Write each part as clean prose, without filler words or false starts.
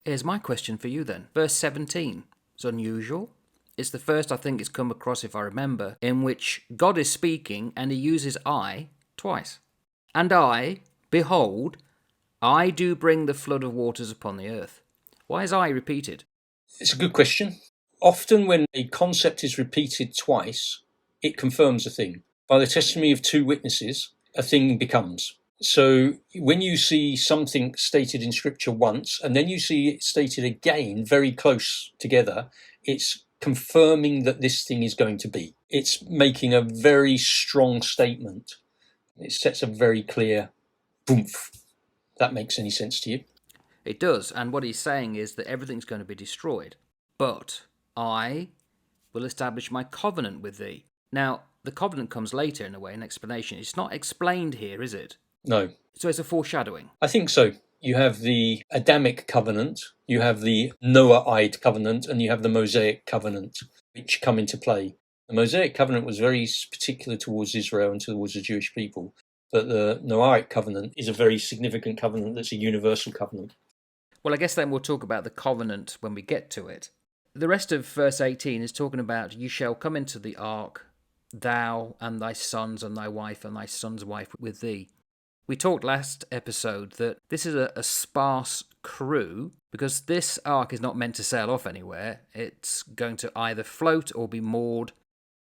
Here's my question for you then. Verse 17. It's unusual. It's the first I think it's come across, if I remember, in which God is speaking and he uses I twice. And I, behold, I do bring the flood of waters upon the earth. Why is I repeated? It's a good question. Often when a concept is repeated twice, it confirms a thing. By the testimony of two witnesses, a thing becomes. So when you see something stated in Scripture once, and then you see it stated again very close together, it's confirming that this thing is going to be. It's making a very strong statement. It sets a very clear boomph. That makes any sense to you? It does, and what he's saying is that everything's going to be destroyed. But I will establish my covenant with thee. Now, the covenant comes later in a way, an explanation. It's not explained here, is it? No. So it's a foreshadowing. I think so. You have the Adamic covenant, you have the Noahide covenant, and you have the Mosaic covenant, which come into play. The Mosaic covenant was very particular towards Israel and towards the Jewish people, but the Noahic covenant is a very significant covenant that's a universal covenant. Well, I guess then we'll talk about the covenant when we get to it. The rest of verse 18 is talking about, you shall come into the ark, thou and thy sons and thy wife and thy son's wife with thee. We talked last episode that this is a sparse crew because this ark is not meant to sail off anywhere. It's going to either float or be moored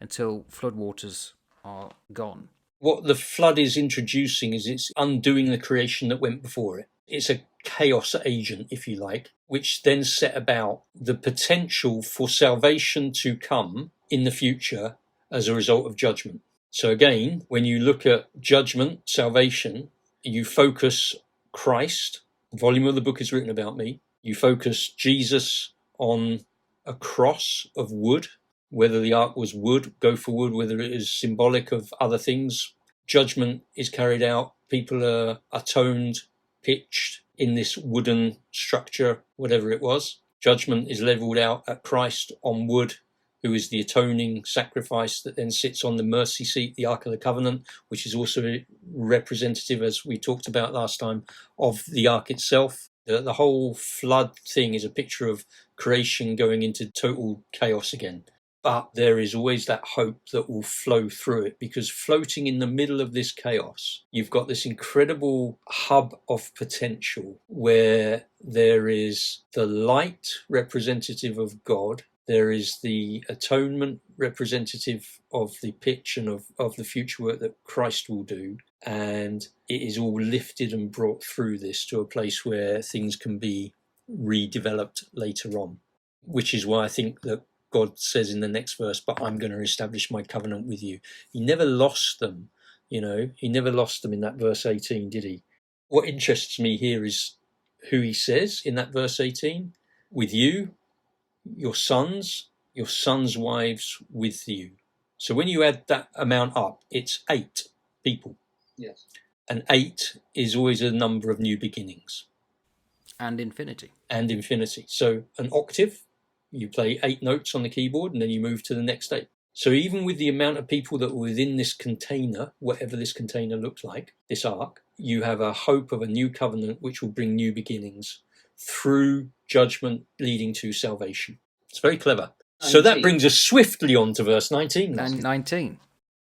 until floodwaters are gone. What the flood is introducing is it's undoing the creation that went before it. It's a chaos agent, if you like, which then set about the potential for salvation to come in the future as a result of judgment. So again, when you look at judgment, salvation, you focus Christ, the volume of the book is written about me. You focus Jesus on a cross of wood, whether the ark was wood, go for wood, whether it is symbolic of other things. Judgment is carried out. People are atoned, pitched in this wooden structure, whatever it was. Judgment is leveled out at Christ on wood, who is the atoning sacrifice that then sits on the mercy seat, the Ark of the Covenant, which is also representative, as we talked about last time, of the Ark itself. The whole flood thing is a picture of creation going into total chaos again. But there is always that hope that will flow through it, because floating in the middle of this chaos, you've got this incredible hub of potential where there is the light representative of God, there is the atonement representative of the pitch and of the future work that Christ will do. And it is all lifted and brought through this to a place where things can be redeveloped later on, which is why I think that God says in the next verse, but I'm going to establish my covenant with you. He never lost them, he never lost them in that verse 18, did he? What interests me here is who he says in that verse 18, with you, your sons wives with you. So when you add that amount up, it's 8 people. Yes. And 8 is always a number of new beginnings. And infinity. So an octave, you play 8 notes on the keyboard and then you move to the next 8. So even with the amount of people that were within this container, whatever this container looks like, this ark, you have a hope of a new covenant which will bring new beginnings through judgment leading to salvation. It's very clever. 19. So that brings us swiftly on to verse 19. And 19.